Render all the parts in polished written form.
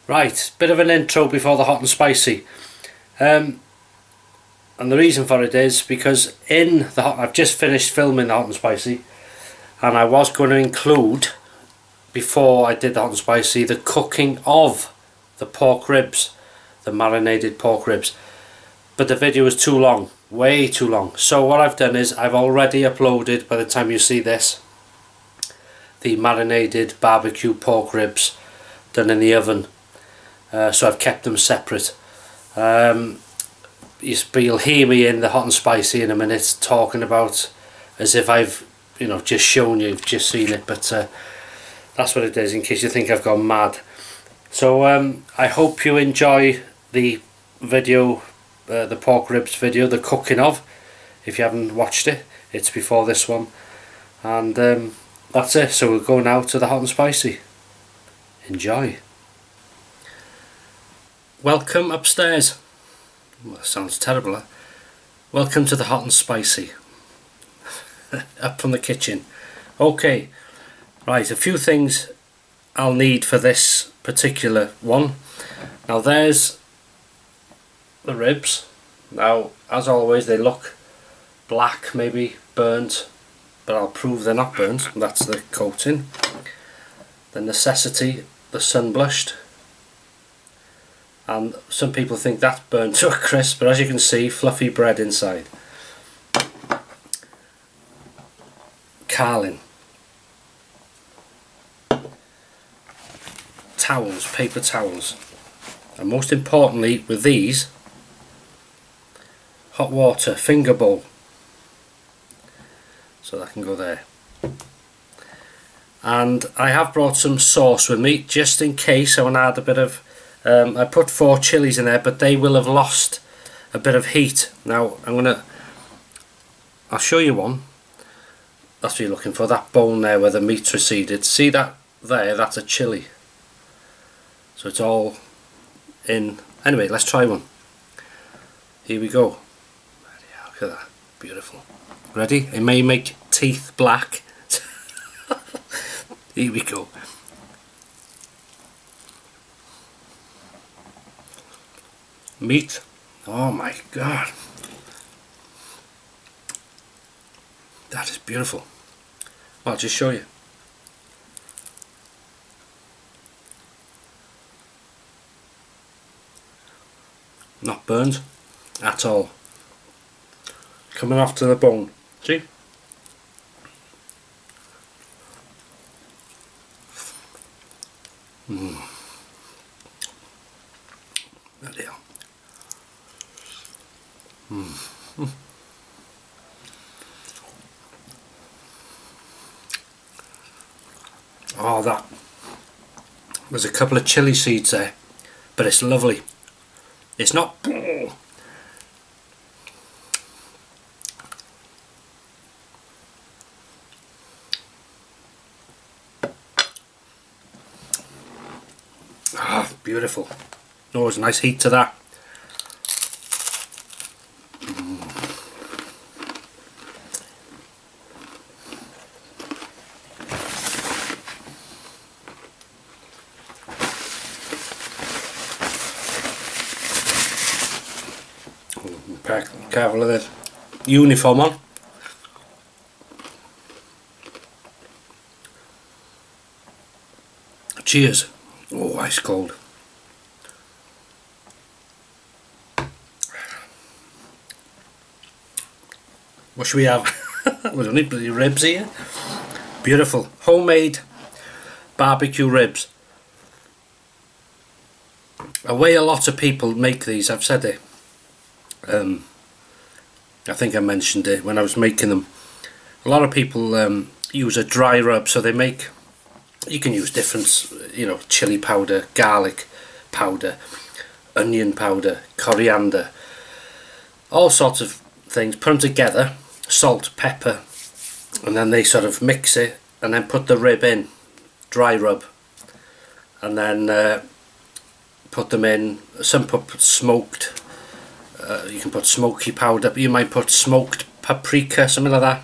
Right, bit of an intro before the hot and spicy. And the reason for it is because I've just finished filming the hot and spicy, and I was going to include, before I did the hot and spicy, the cooking of the pork ribs, the marinated pork ribs. But the video was too long, way too long. So what I've done is I've already uploaded, by the time you see this, the marinated barbecue pork ribs done in the oven. So I've kept them separate. But you'll hear me in the hot and spicy in a minute talking about as if I've just shown you, you've just seen it, but that's what it is, in case you think I've gone mad. So I hope you enjoy the video, the pork ribs video, the cooking of. If you haven't watched it, it's before this one. And that's it. So we'll go now to the hot and spicy. Enjoy. Welcome upstairs. Well, that sounds terrible, huh? Welcome to the hot and spicy. Up from the kitchen. Okay, right, a few things I'll need for this particular one. Now there's the ribs. Now, as always, they look black, maybe burnt, but I'll prove they're not burnt. That's the coating. The necessity, the sun blushed. And some people think that's burnt to a crisp, but as you can see, fluffy bread inside. Carling. Towels, paper towels. And most importantly, with these, hot water, finger bowl. So that can go there. And I have brought some sauce with me, just in case I want to add a bit of I put 4 chilies in there, but they will have lost a bit of heat. Now I'll show you one. That's what you're looking for, that bone there where the meat's receded. See that there? That's a chili. So it's all in. Anyway, let's try one. Here we go. Look at that, beautiful. Ready? It may make teeth black. Here we go. Meat, oh my god, that is beautiful. I'll just show you. Not burned at all, coming off to the bone. See? Bloody hell. Oh, that, there's a couple of chili seeds there, but it's lovely. It's not beautiful. Oh, there's a nice heat to that. Careful of this uniform on. Cheers. Oh, ice cold. What should we have? There's only bloody ribs here. Beautiful. Homemade barbecue ribs. A way a lot of people make these, I've said it. I think I mentioned it when I was making them. A lot of people use a dry rub, so they make, you can use different, chili powder, garlic powder, onion powder, coriander, all sorts of things, put them together, salt, pepper, and then they sort of mix it and then put the rib in, dry rub, and then put them in. Some put smoked, you can put smoky powder, but you might put smoked paprika, something like that.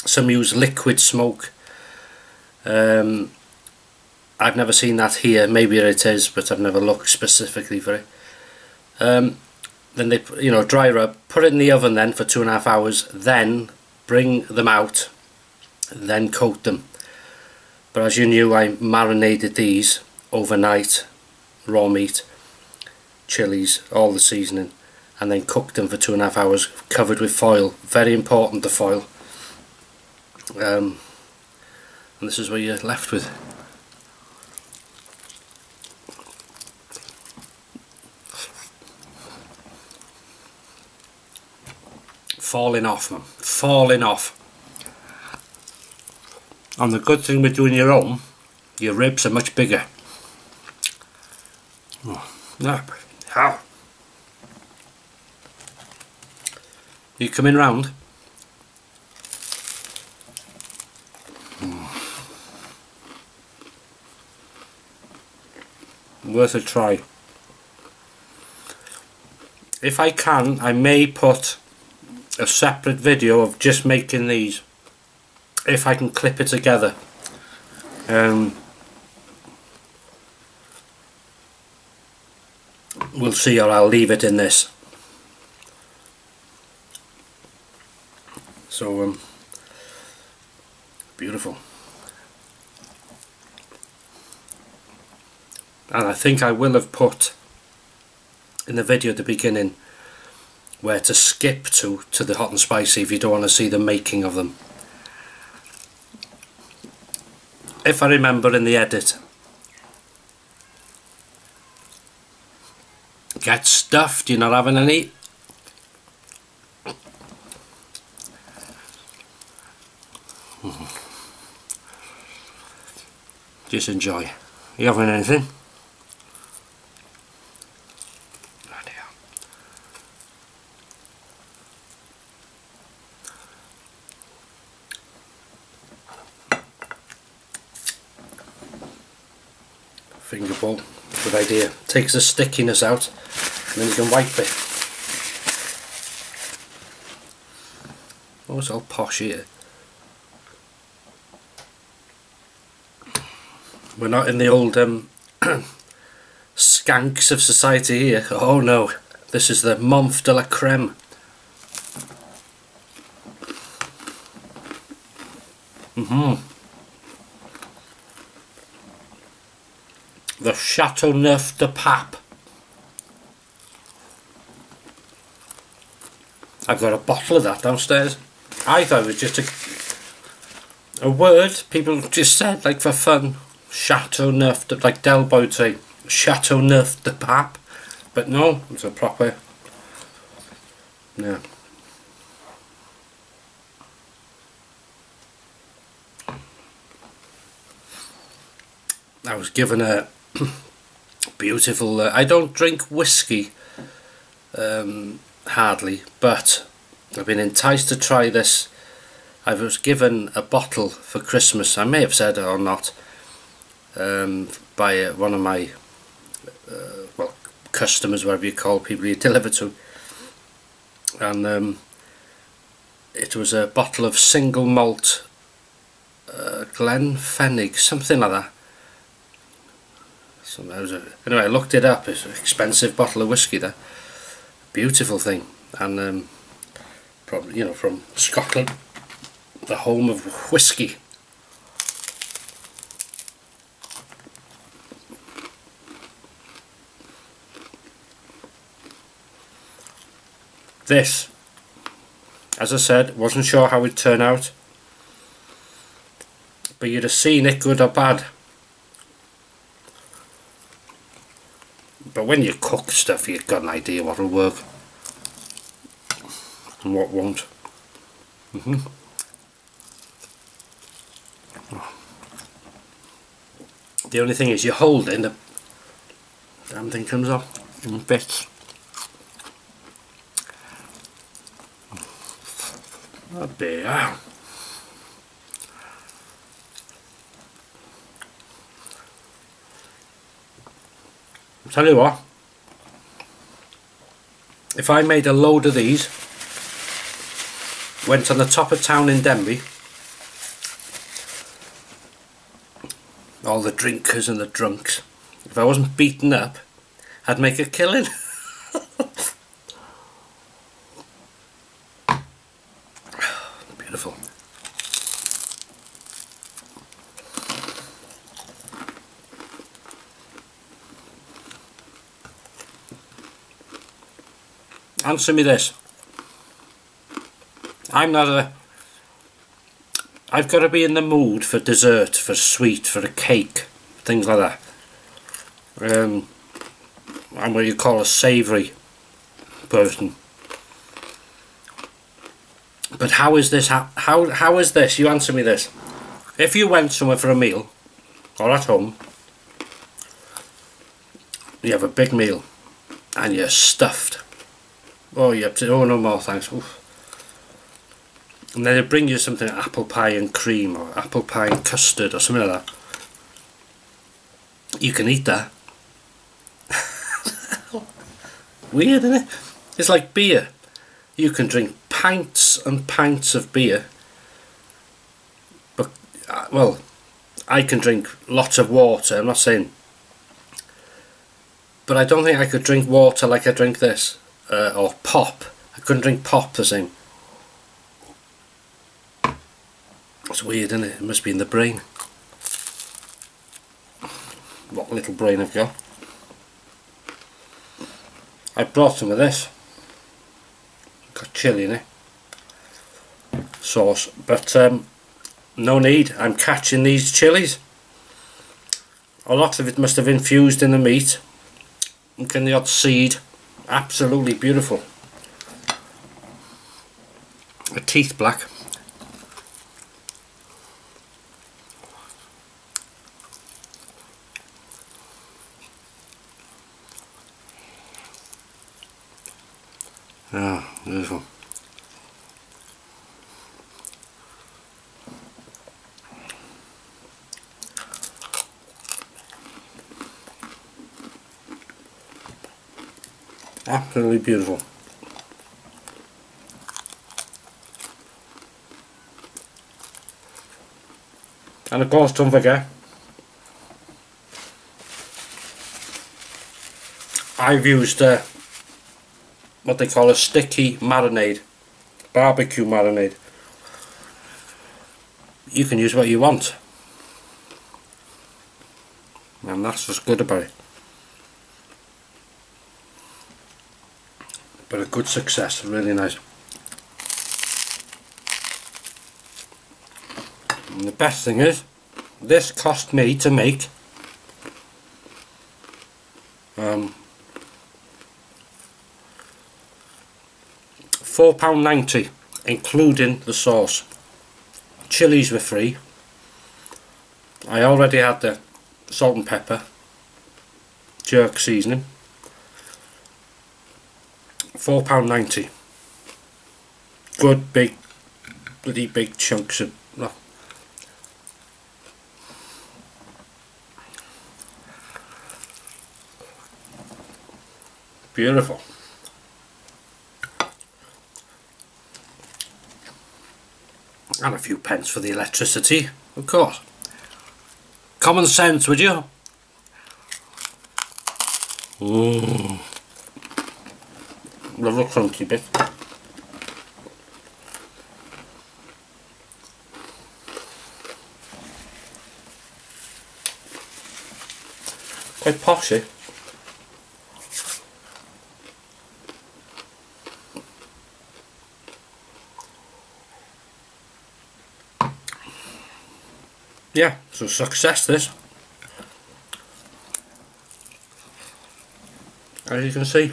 Some use liquid smoke, I've never seen that here. Maybe it is, but I've never looked specifically for it. Then they, you know, dry rub, put it in the oven then for 2.5 hours, then bring them out, then coat them. But as you knew, I marinated these overnight, raw meat, chilies, all the seasoning, and then cooked them for 2.5 hours, covered with foil. Very important, the foil. And this is what you're left with. Falling off, man, falling off. And the good thing with doing your own, your ribs are much bigger. Oh, no, how? You coming round? Worth a try. If I can, I may put a separate video of just making these, if I can clip it together. We'll see, or I'll leave it in this. So beautiful. And I think I will have put in the video at the beginning where to skip to the hot and spicy if you don't want to see the making of them. If I remember in the edit. Get stuffed, you're not having any. Just enjoy. You having anything? Finger bowl, good idea. Takes the stickiness out and then you can wipe it. Oh, it's all posh here. We're not in the old skanks of society here. Oh no, this is the Monf de la Creme. The Chateauneuf de Pape. I've got a bottle of that downstairs. I thought it was just a word people just said, like for fun. Chateauneuf, like Del Boy would say, Chateauneuf de Pape. But no, it's a proper. Yeah. I was given a beautiful. I don't drink whiskey hardly, but I've been enticed to try this. I was given a bottle for Christmas. I may have said it or not, by one of my well, customers, whatever you call people you deliver to, and it was a bottle of single malt Glenfiddich, something like that. So anyway, I looked it up. It's an expensive bottle of whiskey there. Beautiful thing, and probably, you know, from Scotland, the home of whiskey. This, as I said, wasn't sure how it'd turn out, but you'd have seen it good or bad. But when you cook stuff, you've got an idea what will work and what won't. The only thing is, you hold it and the damn thing comes off in bits. Oh dear. I'll tell you what, if I made a load of these, went on the top of town in Denby, or all the drinkers and the drunks. If I wasn't beaten up, I'd make a killing. Beautiful. Answer me this. I've got to be in the mood for dessert, for sweet, for a cake, things like that. I'm what you call a savoury person. But how is this? How is this? You answer me this. If you went somewhere for a meal, or at home, you have a big meal, and you're stuffed. Oh, you have to. Oh, no more, thanks. Oof. And then they bring you something like apple pie and cream, or apple pie and custard, or something like that. You can eat that. Weird, isn't it? It's like beer. You can drink pints and pints of beer, but well, I can drink lots of water. I'm not saying, but I don't think I could drink water like I drink this, or pop. I couldn't drink pop the same. It's weird, isn't it? It must be in the brain. What little brain I've got. I brought some of this. Got chilli in it. Sauce. But no need. I'm catching these chilies. A lot of it must have infused in the meat. I'm getting the odd seed. Absolutely beautiful. A teeth black. Ah, beautiful. Absolutely beautiful. And of course, don't forget, I've used what they call a sticky marinade, barbecue marinade. You can use what you want, and that's what's good about it. But a good success, really nice. And the best thing is, this cost me to make £4.90, including the sauce. Chilies were free. I already had the salt and pepper, jerk seasoning. £4.90. Good big, bloody big chunks of. Oh. Beautiful. And a few pence for the electricity, of course. Common sense, would you? Love a crunchy bit. Quite poshy. Yeah, so success this. As you can see.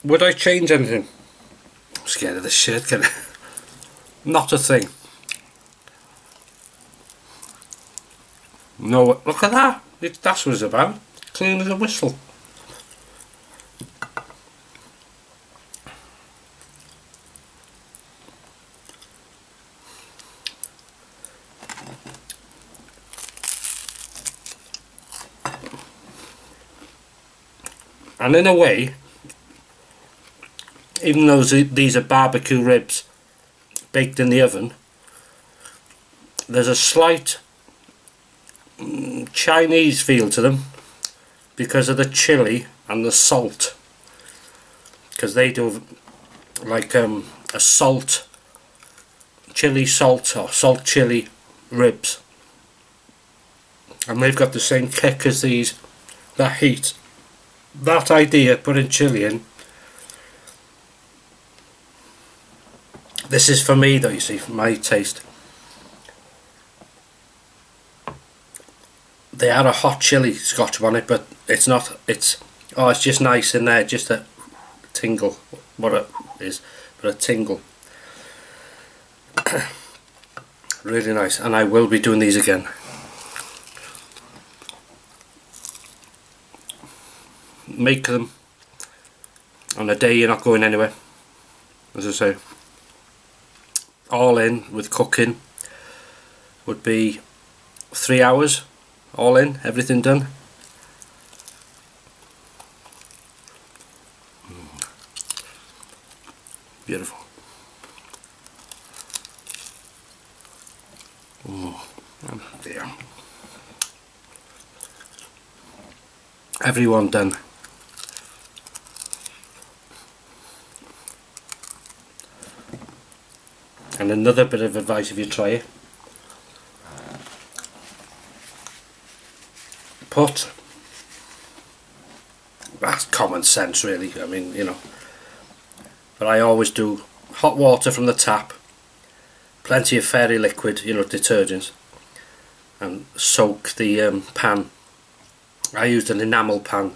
Would I change anything? I'm scared of this shit, can I? Not a thing. No, look at that. That's what it's about. Clean as a whistle. And in a way, even though these are barbecue ribs baked in the oven, there's a slight Chinese feel to them because of the chili and the salt, because they do like a salt chili salt or salt chili ribs, and they've got the same kick as these. That heat, that idea, putting chili in. This is for me though, you see, for my taste. They had a hot chili scotch on it, but it's not, it's just nice in there, just a tingle, what it is, but a tingle. Really nice, and I will be doing these again. Make them on a day you're not going anywhere, as I say. All in with cooking would be 3 hours, all in, everything done. Beautiful. Oh dear. Everyone done. And another bit of advice if you try it, that's common sense really, I mean, you know, but I always do hot water from the tap, plenty of fairy liquid, you know, detergents, and soak the pan. I used an enamel pan,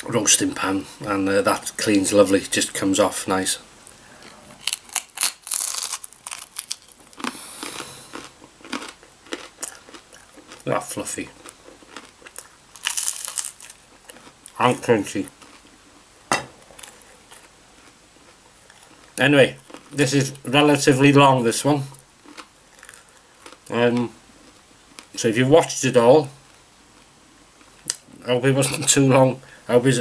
roasting pan, and that cleans lovely, just comes off nice. That fluffy and crunchy. Anyway, this is relatively long, this one. So if you've watched it all, I hope it wasn't too long. I hope it's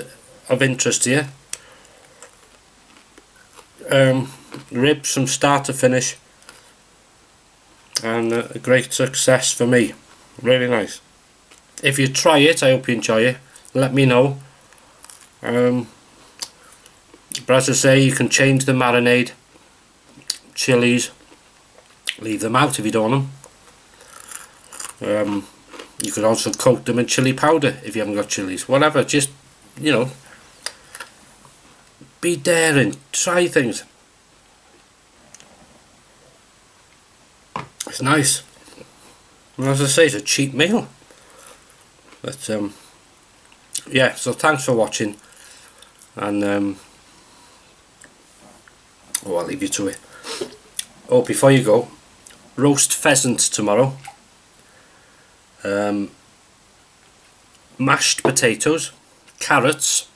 of interest to you. Ribs from start to finish, and a great success for me. Really nice. If you try it, I hope you enjoy it. Let me know. But as I say, you can change the marinade, chilies, leave them out if you don't want them. You can also coat them in chili powder if you haven't got chilies. Whatever, just, you know, be daring, try things. It's nice. And as I say, it's a cheap meal. But yeah, so thanks for watching, and I'll leave you to it. Oh, before you go, roast pheasant tomorrow, mashed potatoes, carrots,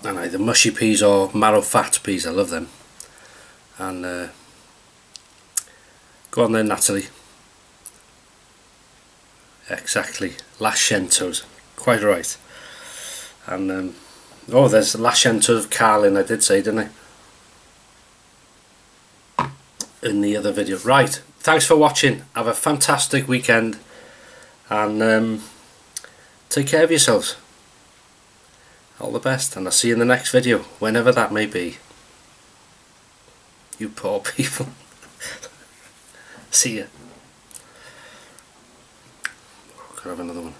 and either mushy peas or marrow fat peas. I love them. And go on then, Natalie. Exactly, lascientos, quite right. And oh, there's lascientos of Carlin, I did say, didn't I, in the other video. Right, thanks for watching. Have a fantastic weekend, and take care of yourselves. All the best, and I'll see you in the next video, whenever that may be. You poor people. See ya. Could have another one.